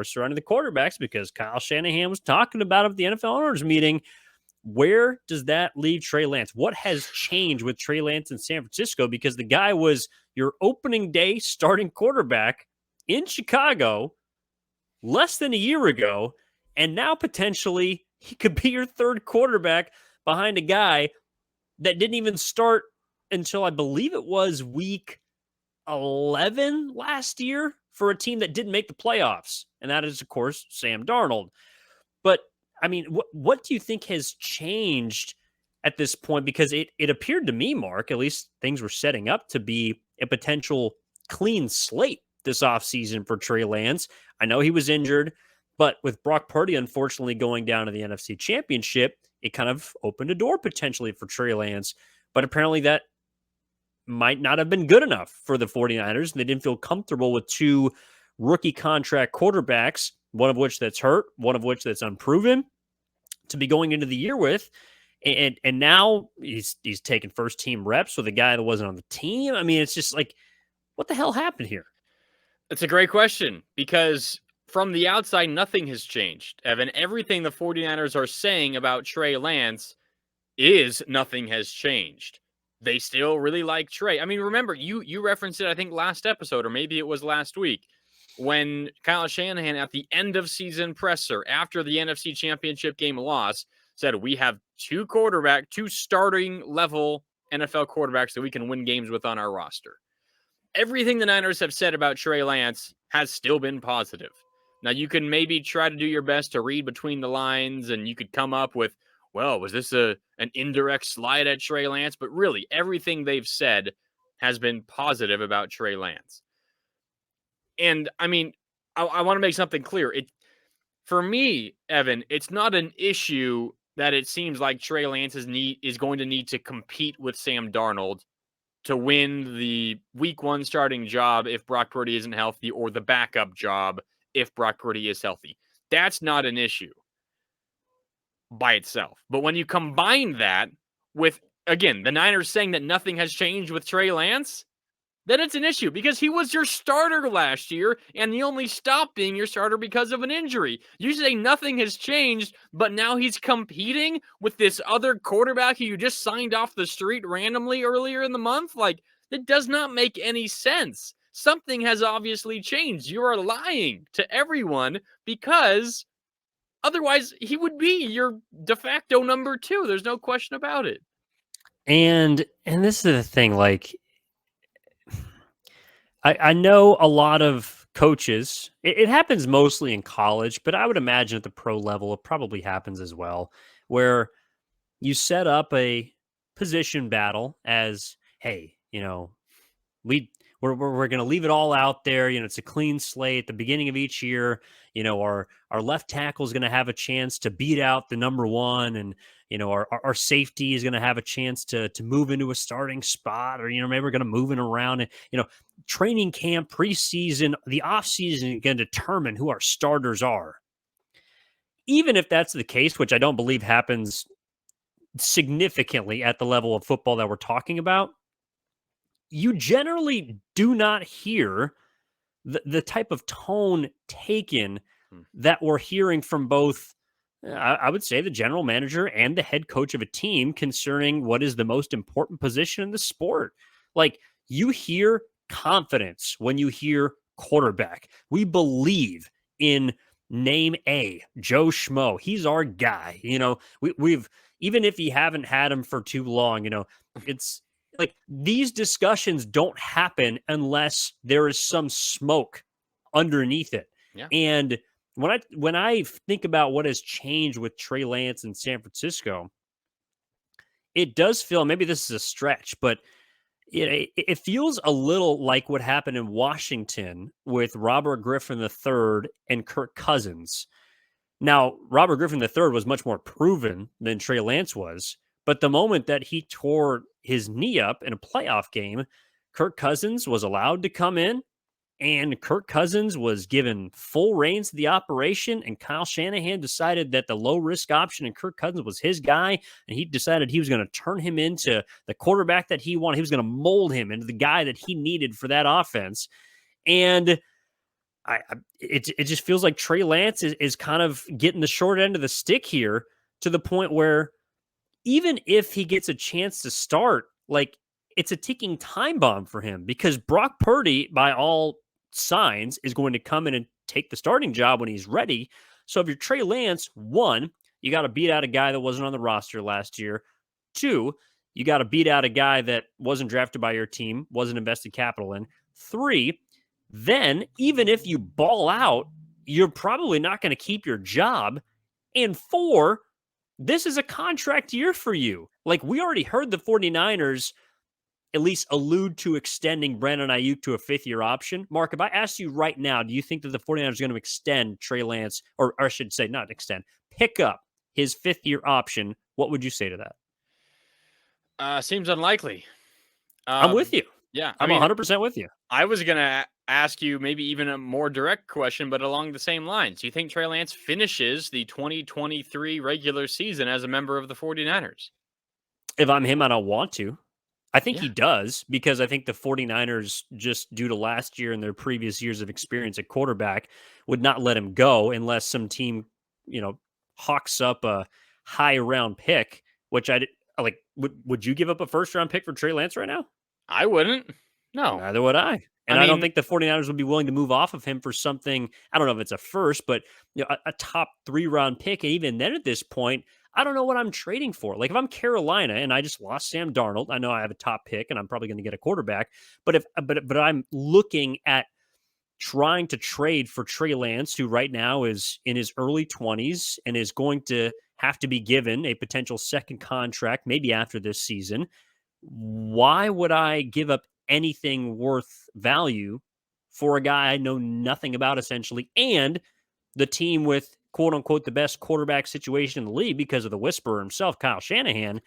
surrounding the quarterbacks because Kyle Shanahan was talking about it at the NFL owners meeting. Where does that leave Trey Lance? What has changed with Trey Lance in San Francisco? Because the guy was your opening day starting quarterback in Chicago less than a year ago, and now potentially he could be your third quarterback behind a guy that didn't even start until I believe it was week 11 last year for a team that didn't make the playoffs. And that is, of course, Sam Darnold. But, I mean, what do you think has changed at this point? Because it appeared to me, Mark, at least things were setting up to be a potential clean slate this offseason for Trey Lance. I know he was injured, but with Brock Purdy unfortunately going down to the NFC Championship, it kind of opened a door potentially for Trey Lance. But apparently that might not have been good enough for the 49ers. They didn't feel comfortable with two rookie contract quarterbacks, one of which that's hurt, one of which that's unproven, to be going into the year with. And now he's taking first team reps with a guy that wasn't on the team. I mean, it's just like, what the hell happened here? It's a great question because from the outside, nothing has changed. Evan, everything the 49ers are saying about Trey Lance is nothing has changed. They still really like Trey. I mean, remember, you referenced it, I think, last episode, or maybe it was last week, when Kyle Shanahan at the end of season presser after the NFC Championship game loss said, we have two starting level NFL quarterbacks that we can win games with on our roster. Everything the Niners have said about Trey Lance has still been positive. Now, you can maybe try to do your best to read between the lines, and you could come up with, well, was this an indirect slide at Trey Lance? But really, everything they've said has been positive about Trey Lance. And, I mean, I want to make something clear. For me, Evan, it's not an issue that it seems like Trey Lance is going to need to compete with Sam Darnold to win the week one starting job if Brock Purdy isn't healthy, or the backup job if Brock Purdy is healthy. That's not an issue by itself. But when you combine that with, again, the Niners saying that nothing has changed with Trey Lance, then it's an issue because he was your starter last year and he only stopped being your starter because of an injury. You say nothing has changed, but now he's competing with this other quarterback who you just signed off the street randomly earlier in the month? Like, it does not make any sense. Something has obviously changed. You are lying to everyone because otherwise he would be your de facto number two. There's no question about it. And this is the thing, like, I know a lot of coaches, it happens mostly in college, but I would imagine at the pro level, it probably happens as well, where you set up a position battle as, hey, you know, we're going to leave it all out there. You know, it's a clean slate at the beginning of each year. You know, our left tackle is going to have a chance to beat out the number one, and you know, our safety is going to have a chance to move into a starting spot, or you know, maybe we're going to move it around. And you know, training camp, preseason, the offseason is going to determine who our starters are. Even if that's the case, which I don't believe happens significantly at the level of football that we're talking about, you generally do not hear the type of tone taken that we're hearing from both, I would say, the general manager and the head coach of a team concerning what is the most important position in the sport. Like, you hear confidence when you hear quarterback. We believe in name A, Joe Schmo. He's our guy. You know, we've, even if you haven't had him for too long, you know, it's, like, these discussions don't happen unless there is some smoke underneath it. Yeah. And when I think about what has changed with Trey Lance in San Francisco, it does feel, maybe this is a stretch, but it feels a little like what happened in Washington with Robert Griffin III and Kirk Cousins. Now, Robert Griffin III was much more proven than Trey Lance was. But the moment that he tore his knee up in a playoff game, Kirk Cousins was allowed to come in, and Kirk Cousins was given full reins of the operation, and Kyle Shanahan decided that the low-risk option in Kirk Cousins was his guy, and he decided he was going to turn him into the quarterback that he wanted. He was going to mold him into the guy that he needed for that offense. And it just feels like Trey Lance is kind of getting the short end of the stick here to the point where even if he gets a chance to start, like it's a ticking time bomb for him because Brock Purdy, by all signs, is going to come in and take the starting job when he's ready. So if you're Trey Lance, one, you got to beat out a guy that wasn't on the roster last year. Two, you got to beat out a guy that wasn't drafted by your team, wasn't invested capital in. Three, then even if you ball out, you're probably not going to keep your job. And four, this is a contract year for you. Like we already heard the 49ers at least allude to extending Brandon Ayuk to a fifth-year option. Mark, if I asked you right now, do you think that the 49ers are going to extend Trey Lance, or I should say not extend, pick up his fifth-year option, what would you say to that? Seems unlikely. I'm with you. Yeah, I I'm mean, 100% with you. I was gonna ask you maybe even a more direct question, but along the same lines. Do you think Trey Lance finishes the 2023 regular season as a member of the 49ers? If I'm him, I don't want to. I think Yeah. he does because I think the 49ers, just due to last year and their previous years of experience at quarterback, would not let him go unless some team, you know, hawks up a high round pick, which like. Would you give up a first round pick for Trey Lance right now? I wouldn't. No. Neither would I. I And I don't mean, think the 49ers would be willing to move off of him for something. I don't know if it's a first, but a top 3 round pick. And even then at this point, I don't know what I'm trading for. Like if I'm Carolina and I just lost Sam Darnold, I know I have a top pick and I'm probably going to get a quarterback. But but I'm looking at trying to trade for Trey Lance, who right now is in his early 20s and is going to have to be given a potential second contract, maybe after this season. Why would I give up anything worth value for a guy I know nothing about, essentially, and the team with quote unquote the best quarterback situation in the league because of the whisperer himself, Kyle Shanahan,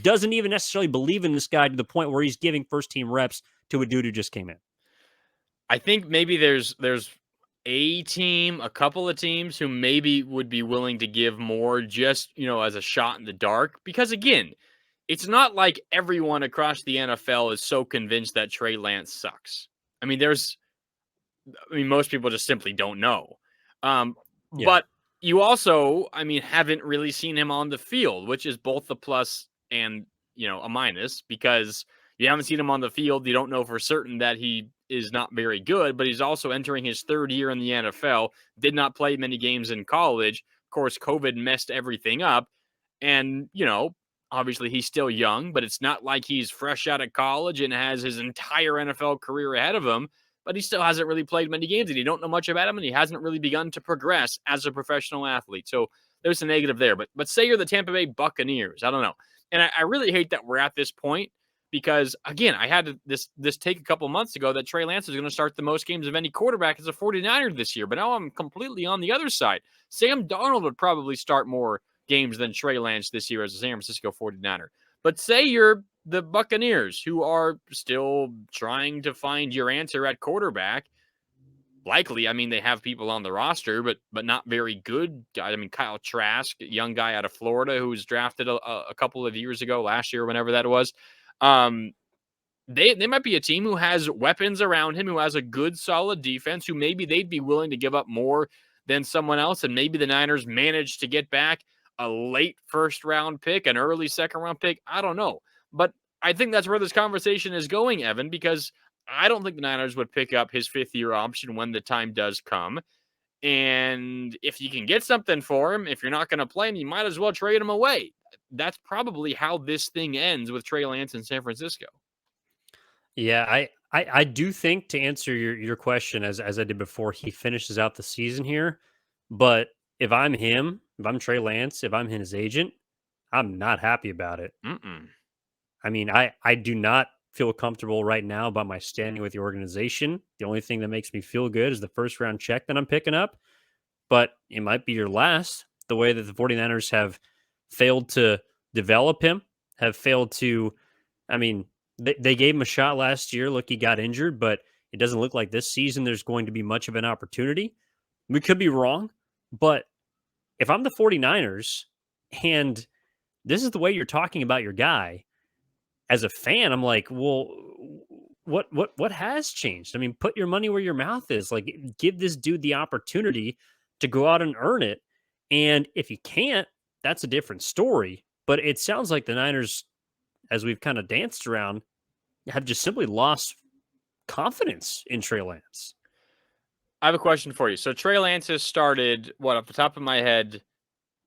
doesn't even necessarily believe in this guy to the point where he's giving first team reps to a dude who just came in. I think maybe there's a team, a couple of teams who maybe would be willing to give more just, as a shot in the dark. Because again, it's not like everyone across the NFL is so convinced that Trey Lance sucks. I mean, most people just simply don't know. Um, Yeah. but you also, haven't really seen him on the field, which is both a plus and, a minus because you haven't seen him on the field. You don't know for certain that he is not very good, but he's also entering his third year in the NFL, did not play many games in college. Of course, COVID messed everything up. And, obviously he's still young, but it's not like he's fresh out of college and has his entire NFL career ahead of him. But he still hasn't really played many games and you don't know much about him and he hasn't really begun to progress as a professional athlete. So there's a negative there. But say you're the Tampa Bay Buccaneers. I don't know. And I really hate that we're at this point because, again, I had this take a couple months ago that Trey Lance is going to start the most games of any quarterback as a 49er this year. But now I'm completely on the other side. Sam Darnold would probably start more games than Trey Lance this year as a San Francisco 49er. But say you're the Buccaneers, who are still trying to find your answer at quarterback. Likely, they have people on the roster, but not very good guys. Kyle Trask, young guy out of Florida who was drafted a couple of years ago, last year, whenever that was. They might be a team who has weapons around him, who has a good, solid defense, who maybe they'd be willing to give up more than someone else, and maybe the Niners manage to get back a late first-round pick, an early second-round pick. I don't know. But I think that's where this conversation is going, Evan, because I don't think the Niners would pick up his fifth-year option when the time does come. And if you can get something for him, if you're not going to play him, you might as well trade him away. That's probably how this thing ends with Trey Lance in San Francisco. Yeah, I do think, to answer your question as I did before, he finishes out the season here. But if I'm him, if I'm Trey Lance, if I'm his agent, I'm not happy about it. Mm-mm. I do not feel comfortable right now about my standing with the organization. The only thing that makes me feel good is the first round check that I'm picking up, but it might be your last. The way that the 49ers have failed to develop him, have failed to, I mean, they gave him a shot last year. Look, he got injured, but it doesn't look like this season there's going to be much of an opportunity. We could be wrong, but if I'm the 49ers and this is the way you're talking about your guy, as a fan, I'm like, well, what has changed? I mean, put your money where your mouth is. Like, give this dude the opportunity to go out and earn it. And if he can't, that's a different story. But it sounds like the Niners, as we've kind of danced around, have just simply lost confidence in Trey Lance. I have a question for you. So Trey Lance has started, what, off the top of my head,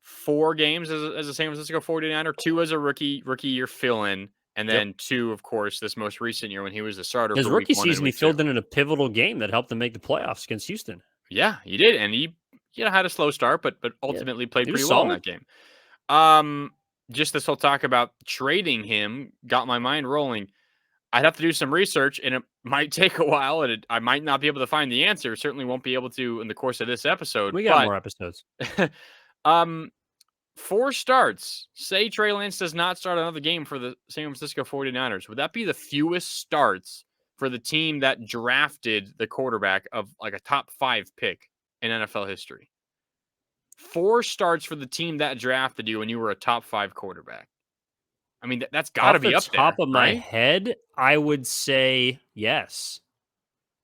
4 games as a San Francisco 49er, 2 as a rookie year fill-in, and Yep. then 2, of course, this most recent year when he was the starter His for week rookie 1 and season, he week 2. filled in a pivotal game that helped them make the playoffs against Houston. Yeah, he did, and he had a slow start, but Yeah, ultimately played he was pretty well in solid. that game. Just this whole talk about trading him got my mind rolling. I'd have to do some research, and it might take a while, and I might not be able to find the answer. Certainly won't be able to in the course of this episode. We got But more episodes. um, 4 starts. Say Trey Lance does not start another game for the San Francisco 49ers. Would that be the fewest starts for the team that drafted the quarterback of like a top 5 pick in NFL history? 4 starts for the team that drafted you when you were a top 5 quarterback. I mean, that's got to Off the be up top there, of my right? head, I would say yes.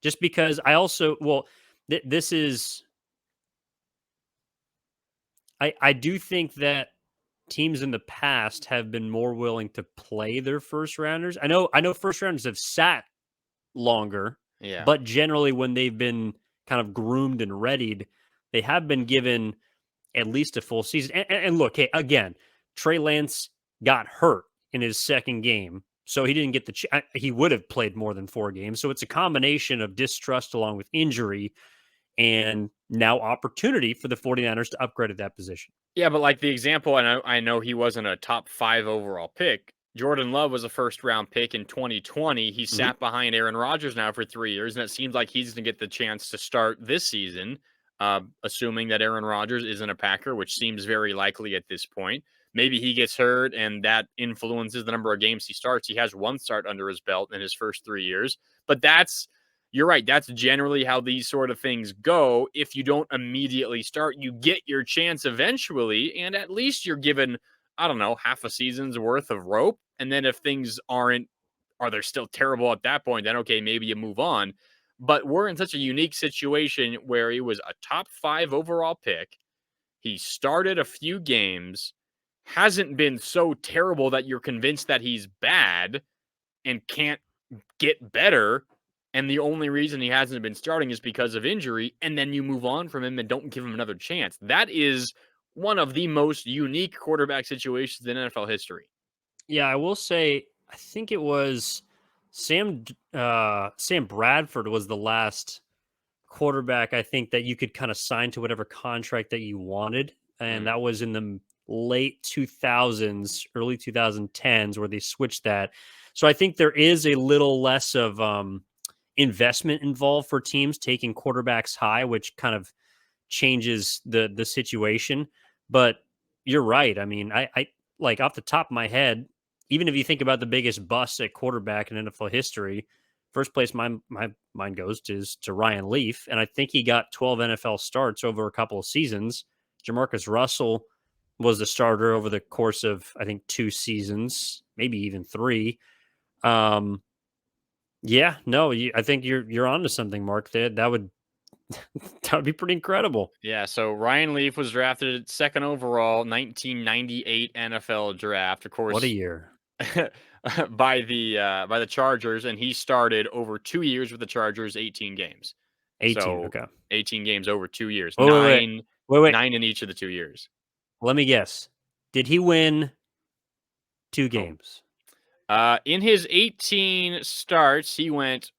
Just because I also, well, this is, I do think that teams in the past have been more willing to play their first rounders. I know first rounders have sat longer, Yeah. but generally when they've been kind of groomed and readied, they have been given at least a full season. And look, hey, again, Trey Lance got hurt in his second game, so he didn't get he would have played more than 4 games. So it's a combination of distrust along with injury and now opportunity for the 49ers to upgrade at that position. Yeah, but like the example, I know he wasn't a top 5 overall pick. Jordan Love was a first round pick in 2020. He Mhm. sat behind Aaron Rodgers now for 3 years, and it seems like he's going to get the chance to start this season, assuming that Aaron Rodgers isn't a Packer, which seems very likely at this point. Maybe he gets hurt, and that influences the number of games he starts. He has 1 start under his belt in his first 3 years, but you're right. That's generally how these sort of things go. If you don't immediately start, you get your chance eventually, and at least you're given, I don't know, half a season's worth of rope. And then if things are they still terrible at that point, then okay, maybe you move on. But we're in such a unique situation where he was a top 5 overall pick. He started a few games, hasn't been so terrible that you're convinced that he's bad and can't get better, and the only reason he hasn't been starting is because of injury, and then you move on from him and don't give him another chance. That is one of the most unique quarterback situations in NFL history. Yeah, I will say I think it was Sam Bradford was the last quarterback I think that you could kind of sign to whatever contract that you wanted, and Mm. that was in the late 2000s, early 2010s where they switched that. So I think there is a little less of investment involved for teams taking quarterbacks high, which kind of changes the situation. But you're right. I mean, I like off the top of my head, even if you think about the biggest bust at quarterback in NFL history, first place my mind goes to Ryan Leaf, and I think he got 12 NFL starts over a couple of seasons. Jamarcus Russell was the starter over the course of I think 2 seasons, maybe even 3. Um, yeah, no, I think you're onto something, Mark. That would that would be pretty incredible. Yeah, so Ryan Leaf was drafted second overall, 1998 NFL draft, of What a course, year. by the Chargers, and he started over 2 years with the Chargers, 18 games. 18. So Okay. 18 games over 2 years, Wait, wait, wait. Wait, wait. 9 in each of the 2 years. Let me guess. Did he win 2 Oh. games? In his 18 starts, he went,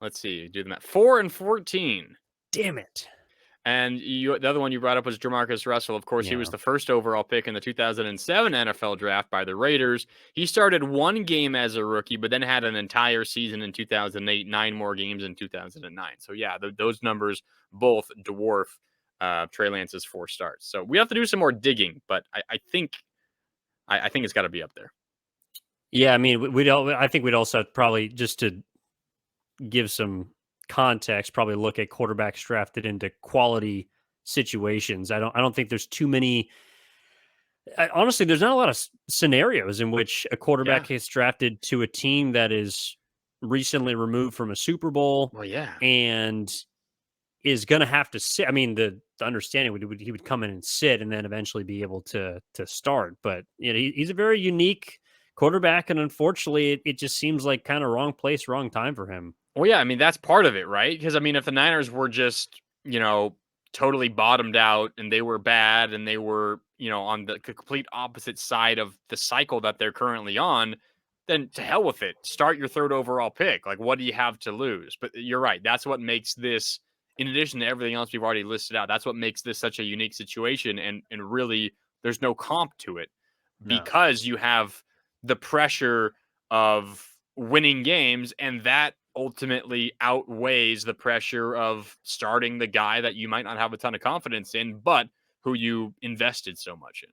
let's see, do the math, 4-14. Damn it. And the other one you brought up was Jamarcus Russell. Of course, he was Yeah. the first overall pick in the 2007 NFL draft by the Raiders. He started 1 game as a rookie, but then had an entire season in 2008, 9 more games in 2009. So, yeah, those numbers both dwarf Trey Lance's 4 starts. So we have to do some more digging, but I think it's got to be up there. Yeah, I mean, I think we'd also probably just to give some context, probably look at quarterbacks drafted into quality situations. I don't think there's too many honestly, there's not a lot of scenarios in which a quarterback Yeah. gets drafted to a team that is recently removed from a Super Bowl Well, yeah. and is going to have to sit. I mean, the understanding would he would come in and sit and then eventually be able to start. But he's a very unique quarterback, and unfortunately, it just seems like kind of wrong place, wrong time for him. Well, yeah, I mean, that's part of it, right? Because, I mean, if the Niners were just, totally bottomed out and they were bad and they were, on the complete opposite side of the cycle that they're currently on, then to hell with it. Start your third overall pick. Like, what do you have to lose? But you're right. That's what makes this, in addition to everything else we've already listed out, that's what makes this such a unique situation. And really, there's no comp to it No. because you have the pressure of winning games, and that ultimately outweighs the pressure of starting the guy that you might not have a ton of confidence in, but who you invested so much in.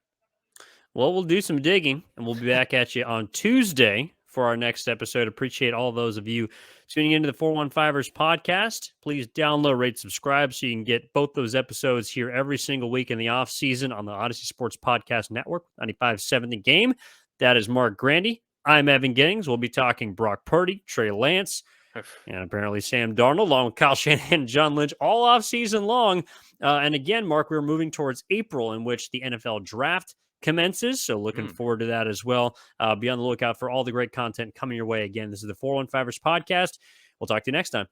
Well, we'll do some digging and we'll be back at you on Tuesday for our next episode. Appreciate all those of you tuning into the 415ers podcast. Please download, rate, subscribe so you can get both those episodes here every single week in the off season on the Odyssey Sports Podcast Network, 95.7 The Game. That is Marc Grandi. I'm Evan Giddings. We'll be talking Brock Purdy, Trey Lance, and apparently Sam Darnold, along with Kyle Shanahan and John Lynch, all off season long. And again, Marc, we're moving towards April, in which the NFL draft commences. So looking forward to that as well. Be on the lookout for all the great content coming your way. Again, this is the 415ers podcast. We'll talk to you next time.